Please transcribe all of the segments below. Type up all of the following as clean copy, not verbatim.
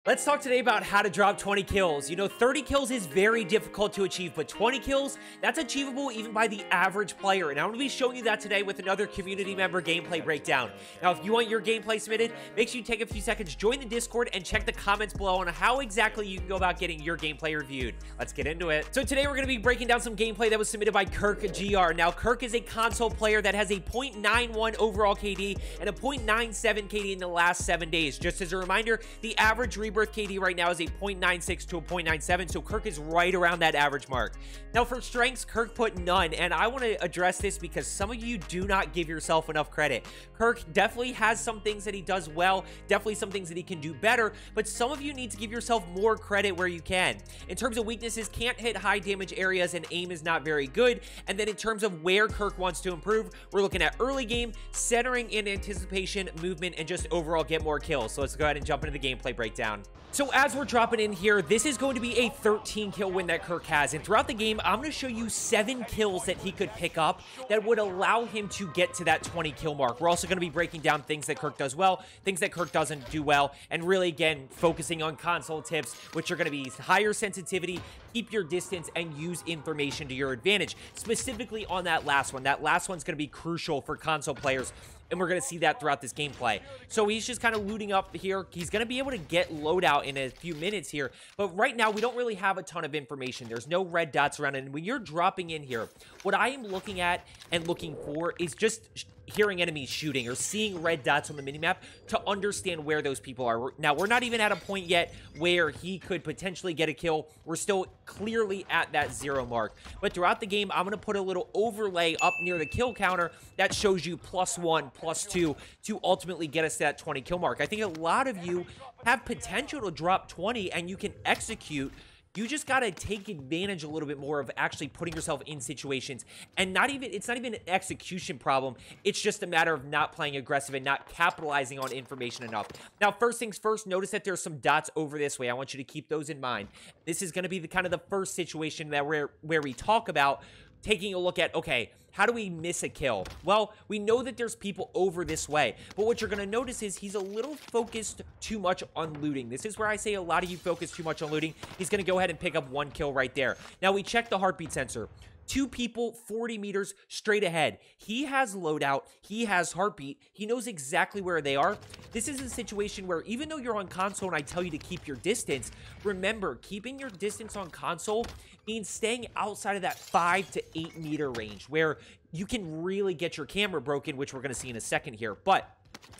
Let's talk today about how to drop 20 kills. You know, 30 kills is very difficult to achieve, but 20 kills, that's achievable even by the average player. And I'm going to be showing you that today with another community member gameplay breakdown. Now, if you want your gameplay submitted, make sure you take a few seconds, join the Discord, and check the comments below on how exactly you can go about getting your gameplay reviewed. Let's get into it. So today we're going to be breaking down some gameplay that was submitted by CupppaJoe. Now, Kirk is a console player that has a 0.91 overall KD and a 0.97 KD in the last 7 days. Just as a reminder, the average Rebirth KD right now is a 0.96 to a 0.97, so Kirk is right around that average mark. Now for strengths, Kirk put none, and I want to address this because some of you do not give yourself enough credit. Kirk definitely has some things that he does well, definitely some things that he can do better, but some of you need to give yourself more credit where you can. In terms of weaknesses, can't hit high damage areas and aim is not very good. And then in terms of where Kirk wants to improve, we're looking at early game, centering in anticipation, movement, and just overall get more kills. So let's go ahead and jump into the gameplay breakdown. So as we're dropping in here, this is going to be a 13 kill win that Kirk has. And throughout the game, I'm going to show you 7 kills that he could pick up that would allow him to get to that 20 kill mark. We're also going to be breaking down things that Kirk does well, things that Kirk doesn't do well, and really, again, focusing on console tips, which are going to be higher sensitivity, keep your distance, and use information to your advantage. Specifically on that last one. That last one's going to be crucial for console players, and we're going to see that throughout this gameplay. So he's just kind of looting up here. He's going to be able to get loadout in a few minutes here, but right now we don't really have a ton of information. There's no red dots around, and when you're dropping in here, what I am looking at and looking for is just hearing enemies shooting or seeing red dots on the minimap to understand where those people are. Now, we're not even at a point yet where he could potentially get a kill. We're still clearly at that 0 mark. But throughout the game, I'm going to put a little overlay up near the kill counter that shows you +1, +2 to ultimately get us to that 20 kill mark. I think a lot of you have potential to drop 20 and you can execute. You just got to take advantage a little bit more of actually putting yourself in situations, and it's not even an execution problem. It's just a matter of not playing aggressive and not capitalizing on information enough. Now, first things first, notice that there's some dots over this way. I want you to keep those in mind. This is going to be the kind of the first situation that where we talk about taking a look at, okay, how do we miss a kill? Well, we know that there's people over this way, but what you're going to notice is he's a little focused too much on looting. This is where I say a lot of you focus too much on looting. He's going to go ahead and pick up 1 kill right there. Now, we check the heartbeat sensor. 2 people, 40 meters straight ahead. He has loadout. He has heartbeat. He knows exactly where they are. This is a situation where even though you're on console and I tell you to keep your distance, remember, keeping your distance on console means staying outside of that 5 to 8 meter range where you can really get your camera broken, which we're going to see in a second here. But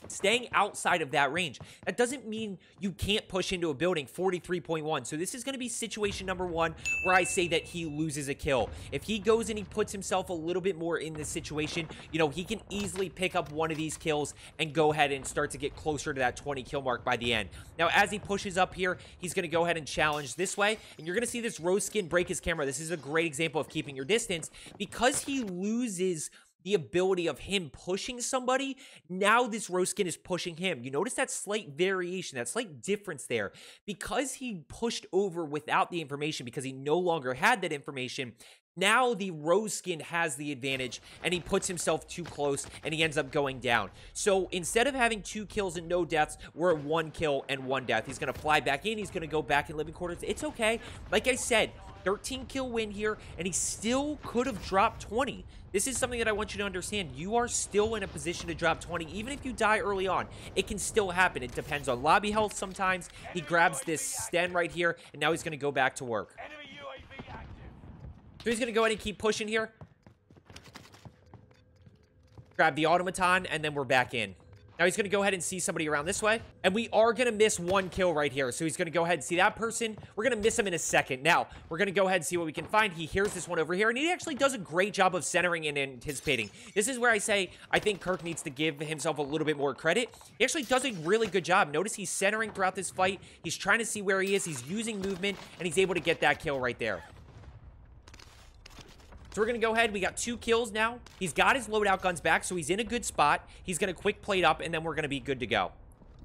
staying outside of that range, that doesn't mean you can't push into a building. 43.1. So this is going to be situation number 1 where I say that he loses a kill. If he goes and he puts himself a little bit more in this situation, you know, he can easily pick up one of these kills and go ahead and start to get closer to that 20 kill mark by the end. Now, as he pushes up here, he's going to go ahead and challenge this way, and you're going to see this rose skin break his camera. This is a great example of keeping your distance because he loses the ability of him pushing somebody. Now this rose skin is pushing him. You notice that slight variation, that slight difference there. Because he pushed over without the information, because he no longer had that information, now the rose skin has the advantage, and he puts himself too close, and he ends up going down. So instead of having 2 kills and no deaths, we're at 1 kill and 1 death. He's going to fly back in. He's going to go back in living quarters. It's okay. Like I said, 13 kill win here, and he still could have dropped 20. This is something that I want you to understand. You are still in a position to drop 20, even if you die early on. It can still happen. It depends on lobby health sometimes. He grabs this stand right here, and now he's going to go back to work. So he's going to go ahead and keep pushing here. Grab the automaton, and then we're back in. Now he's going to go ahead and see somebody around this way. And we are going to miss 1 kill right here. So he's going to go ahead and see that person. We're going to miss him in a second. Now, we're going to go ahead and see what we can find. He hears this one over here, and he actually does a great job of centering and anticipating. This is where I say I think Kirk needs to give himself a little bit more credit. He actually does a really good job. Notice he's centering throughout this fight. He's trying to see where he is. He's using movement, and he's able to get that kill right there. So we're going to go ahead. We got 2 kills now. He's got his loadout guns back, so he's in a good spot. He's going to quick plate up, and then we're going to be good to go.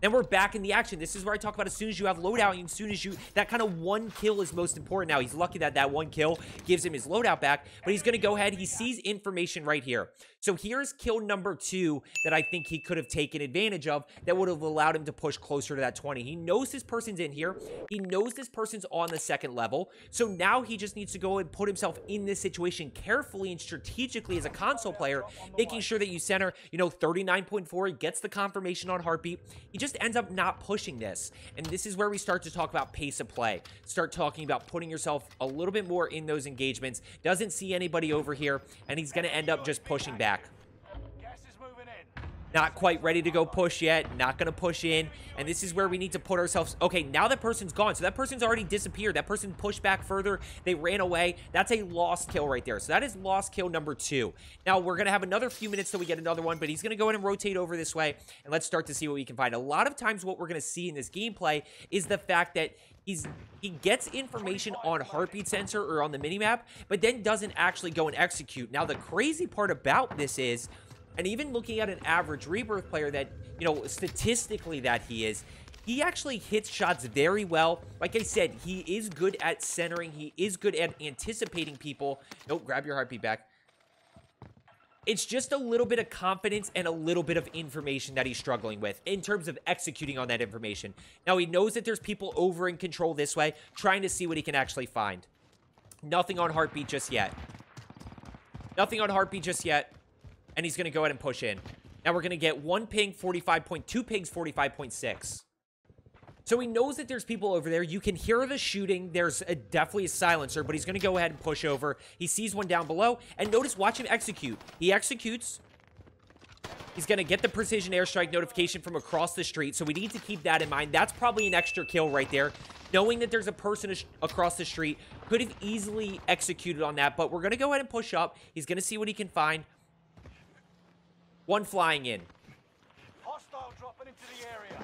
Then we're back in the action. This is where I talk about as soon as you have loadout, and as soon as you, that kind of one kill is most important. Now, he's lucky that that one kill gives him his loadout back, but he's going to go ahead. He sees information right here. So here's kill number 2 that I think he could have taken advantage of that would have allowed him to push closer to that 20. He knows this person's in here. He knows this person's on the 2nd level. So now he just needs to go and put himself in this situation carefully and strategically as a console player, making sure that you center, you know, 39.4. He gets the confirmation on heartbeat. He just ends up not pushing this. And this is where we start to talk about pace of play. Start talking about putting yourself a little bit more in those engagements. Doesn't see anybody over here, and he's going to end up just pushing back. Not quite ready to go push yet. Not going to push in. And this is where we need to put ourselves... Okay, now that person's gone. So that person's already disappeared. That person pushed back further. They ran away. That's a lost kill right there. So that is lost kill number 2. Now, we're going to have another few minutes till we get another one. But he's going to go in and rotate over this way. And let's start to see what we can find. A lot of times what we're going to see in this gameplay is the fact that he gets information on heartbeat sensor or on the minimap, but then doesn't actually go and execute. Now, the crazy part about this is... And even looking at an average Rebirth player that, you know, statistically that he actually hits shots very well. Like I said, he is good at centering. He is good at anticipating people. Nope, grab your heartbeat back. It's just a little bit of confidence and a little bit of information that he's struggling with in terms of executing on that information. Now, he knows that there's people over in control this way, trying to see what he can actually find. Nothing on heartbeat just yet. Nothing on heartbeat just yet. And he's going to go ahead and push in. Now we're going to get 1 ping, 45.2 pings, 45.6. So he knows that there's people over there. You can hear the shooting. There's definitely a silencer, but he's going to go ahead and push over. He sees one down below. And notice, watch him execute. He executes. He's going to get the precision airstrike notification from across the street. So we need to keep that in mind. That's probably an extra kill right there. Knowing that there's a person across the street could have easily executed on that. But we're going to go ahead and push up. He's going to see what he can find. One flying in. Hostile dropping into the area.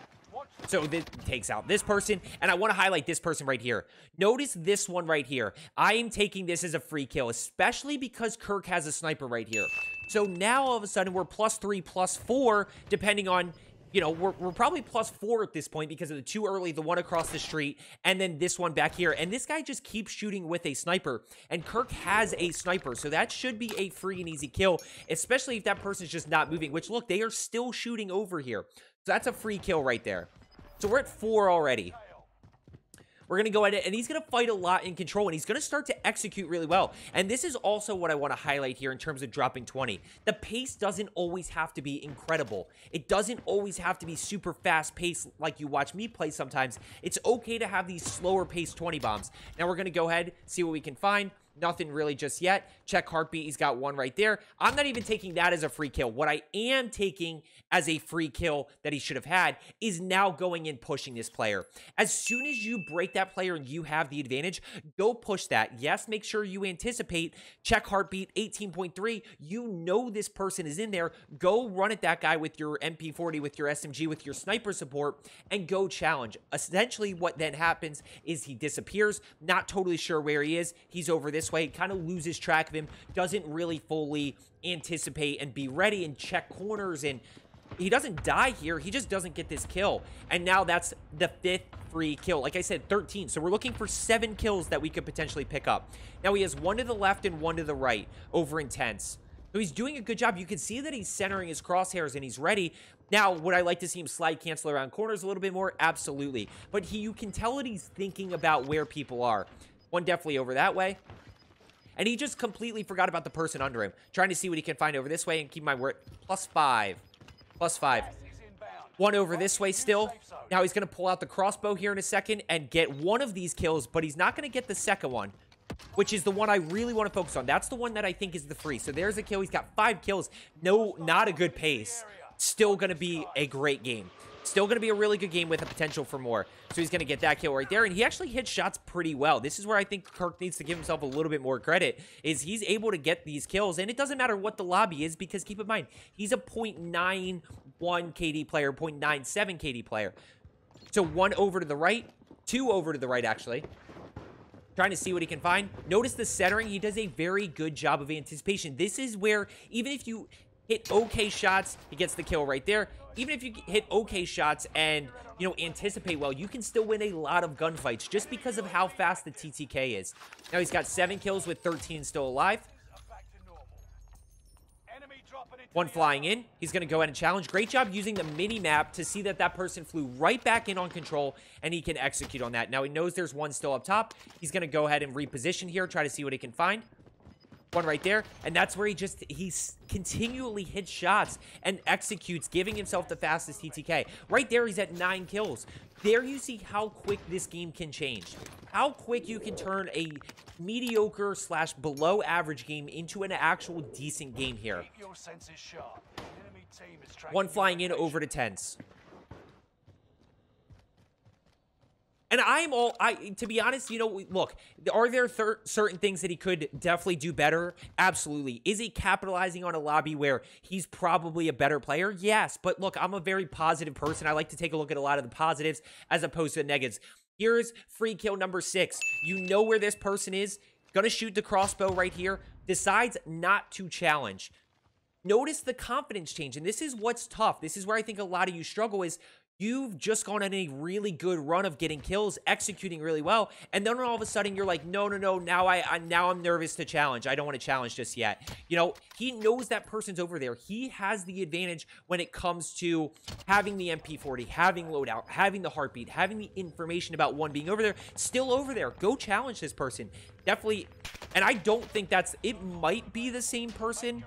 So this takes out this person, and I want to highlight this person right here. Notice this one right here. I am taking this as a free kill, especially because Kirk has a sniper right here. So now all of a sudden we're +3, +4, depending on... You know, we're probably +4 at this point because of the 2 early, the one across the street, and then this one back here. And this guy just keeps shooting with a sniper, and Kirk has a sniper, so that should be a free and easy kill, especially if that person's just not moving, which, look, they are still shooting over here. So that's a free kill right there. So we're at 4 already. We're going to go ahead, and he's going to fight a lot in control, and he's going to start to execute really well. And this is also what I want to highlight here in terms of dropping 20. The pace doesn't always have to be incredible. It doesn't always have to be super fast paced like you watch me play sometimes. It's okay to have these slower paced 20 bombs. Now we're going to go ahead, see what we can find. Nothing really just yet. Check heartbeat. He's got one right there. I'm not even taking that as a free kill. What I am taking as a free kill that he should have had is now going and pushing this player. As soon as you break that player and you have the advantage, go push that. Yes, make sure you anticipate. Check heartbeat, 18.3. You know this person is in there. Go run at that guy with your MP40, with your SMG, with your sniper support, and go challenge. Essentially, what then happens is he disappears. Not totally sure where he is. He's over this way, kind of loses track of him, doesn't really fully anticipate and be ready and check corners, and he doesn't die here, he just doesn't get this kill. And now that's the 5th free kill. Like I said, 13. So we're looking for 7 kills that we could potentially pick up. Now he has 1 to the left and 1 to the right over intense. So he's doing a good job. You can see that he's centering his crosshairs and he's ready. Now, would I like to see him slide cancel around corners a little bit more? Absolutely. But you can tell that he's thinking about where people are. One definitely over that way. And he just completely forgot about the person under him. Trying to see what he can find over this way. And keep in mind, we're at +5. +5. 1 over this way still. Now he's going to pull out the crossbow here in a second and get one of these kills. But he's not going to get the second one, which is the one I really want to focus on. That's the one that I think is the free. So there's a kill. He's got 5 kills. No, not a good pace. Still going to be a great game. Still going to be a really good game with a potential for more. So he's going to get that kill right there. And he actually hits shots pretty well. This is where I think Kirk needs to give himself a little bit more credit, is he's able to get these kills. And it doesn't matter what the lobby is, because keep in mind, he's a .91 KD player, .97 KD player. So 1 over to the right, 2 over to the right, actually. Trying to see what he can find. Notice the centering. He does a very good job of anticipation. This is where, even if you hit okay shots, he gets the kill right there. Even if you hit okay shots and, you know, anticipate well, you can still win a lot of gunfights just because of how fast the TTK is. Now he's got 7 kills with 13 still alive. One flying in. He's going to go ahead and challenge. Great job using the mini-map to see that that person flew right back in on control, and he can execute on that. Now he knows there's one still up top. He's going to go ahead and reposition here, try to see what he can find. One right there, and that's where he's continually hits shots and executes, giving himself the fastest TTK. Right there, he's at 9 kills. There you see how quick this game can change. How quick you can turn a mediocre / below average game into an actual decent game here. One flying in over to 10s. And to be honest, you know, look, are there certain things that he could definitely do better? Absolutely. Is he capitalizing on a lobby where he's probably a better player? Yes. But look, I'm a very positive person. I like to take a look at a lot of the positives as opposed to the negatives. Here's free kill number 6. You know where this person is. Gonna shoot the crossbow right here. Decides not to challenge. Notice the confidence change. And this is what's tough. This is where I think a lot of you struggle is you've just gone on a really good run of getting kills, executing really well, and then all of a sudden you're like, no, now I'm nervous to challenge. I don't want to challenge just yet. You know, he knows that person's over there. He has the advantage when it comes to having the MP40, having loadout, having the heartbeat, having the information about one being over there, still over there. Go challenge this person. Definitely, and I don't think it might be the same person.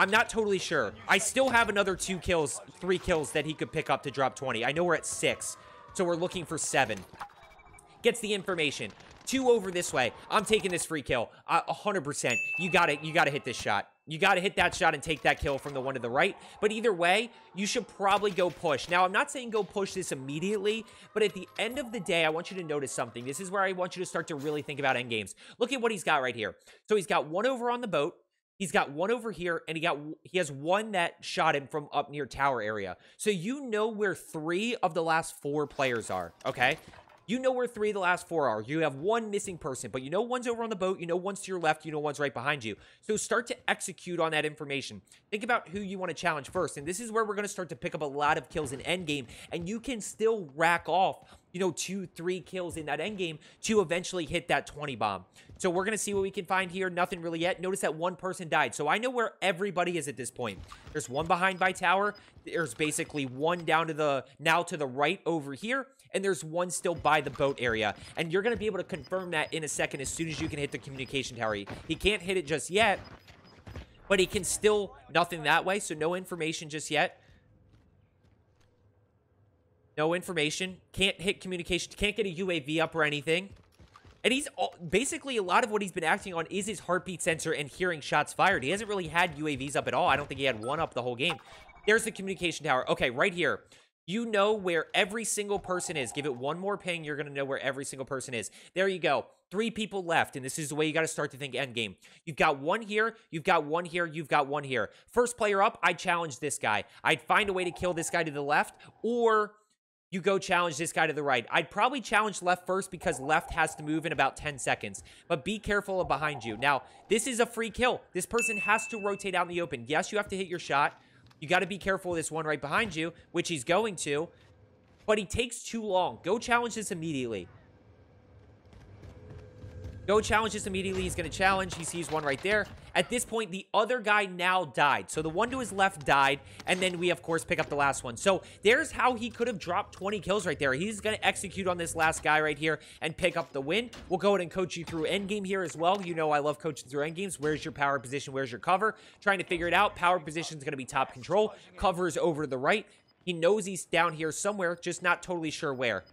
I'm not totally sure. I still have another 3 kills that he could pick up to drop 20. I know we're at 6, so we're looking for 7. Gets the information. 2 over this way. I'm taking this free kill. 100%. You gotta hit this shot. You gotta hit that shot and take that kill from the one to the right. But either way, you should probably go push. Now, I'm not saying go push this immediately, but at the end of the day, I want you to notice something. This is where I want you to start to really think about endgames. Look at what he's got right here. So he's got 1 over on the boat. He's got 1 over here, and he has 1 that shot him from up near tower area. So you know where 3 of the last 4 players are, okay? You know where 3 of the last 4 are. You have 1 missing person, but you know one's over on the boat. You know one's to your left. You know one's right behind you. So start to execute on that information. Think about who you want to challenge first, and this is where we're going to start to pick up a lot of kills in endgame, and you can still rack off, you know, 2-3 kills in that endgame to eventually hit that 20 bomb. So we're going to see what we can find here. Nothing really yet. Notice that 1 person died. So I know where everybody is at this point. There's 1 behind by tower. There's basically 1 down to the right over here. And there's 1 still by the boat area. And you're going to be able to confirm that in a second as soon as you can hit the communication tower. He can't hit it just yet, but he can still nothing that way. So no information just yet. No information. Can't hit communication. Can't get a UAV up or anything. And he's basically, a lot of what he's been acting on is his heartbeat sensor and hearing shots fired. He hasn't really had UAVs up at all. I don't think he had 1 up the whole game. There's the communication tower. Okay, right here. You know where every single person is. Give it 1 more ping. You're going to know where every single person is. There you go. 3 people left, and this is the way you got to start to think endgame. You've got 1 here. You've got 1 here. You've got 1 here. First player up, I'd challenge this guy. I'd find a way to kill this guy to the left, or you go challenge this guy to the right. I'd probably challenge left first because left has to move in about 10 seconds. But be careful of behind you. Now, this is a free kill. This person has to rotate out in the open. Yes, you have to hit your shot. You got to be careful of this one right behind you, which he's going to. But he takes too long. Go challenge this immediately. Go challenge this immediately. He's going to challenge. He sees 1 right there. At this point, the other guy now died. So the one to his left died. And then we, of course, pick up the last one. So there's how he could have dropped 20 kills right there. He's going to execute on this last guy right here and pick up the win. We'll go ahead and coach you through endgame here as well. You know I love coaching through endgames. Where's your power position? Where's your cover? Trying to figure it out. Power position is going to be top control. Cover is over to the right. He knows he's down here somewhere, just not totally sure where.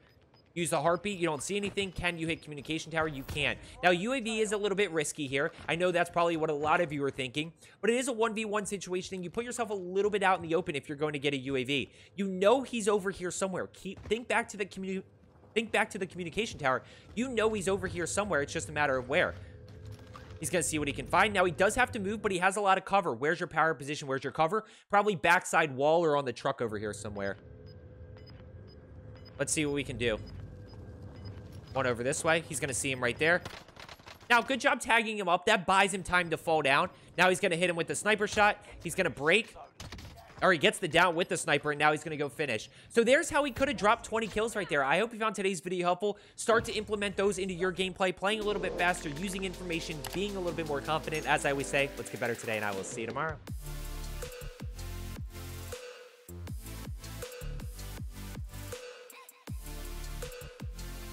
Use the heartbeat. You don't see anything. Can you hit communication tower? You can. Now, UAV is a little bit risky here. I know that's probably what a lot of you are thinking, but it is a 1v1 situation, and you put yourself a little bit out in the open if you're going to get a UAV. You know he's over here somewhere. Think back to the communication tower. You know he's over here somewhere. It's just a matter of where. He's going to see what he can find. Now, he does have to move, but he has a lot of cover. Where's your power position? Where's your cover? Probably backside wall or on the truck over here somewhere. Let's see what we can do. 1 over this way. He's going to see him right there. Now, good job tagging him up. That buys him time to fall down. Now he's going to hit him with the sniper shot. He's going to break. Or he gets the down with the sniper, and now he's going to go finish. So there's how he could have dropped 20 kills right there. I hope you found today's video helpful. Start to implement those into your gameplay, playing a little bit faster, using information, being a little bit more confident. As I always say, let's get better today, and I will see you tomorrow.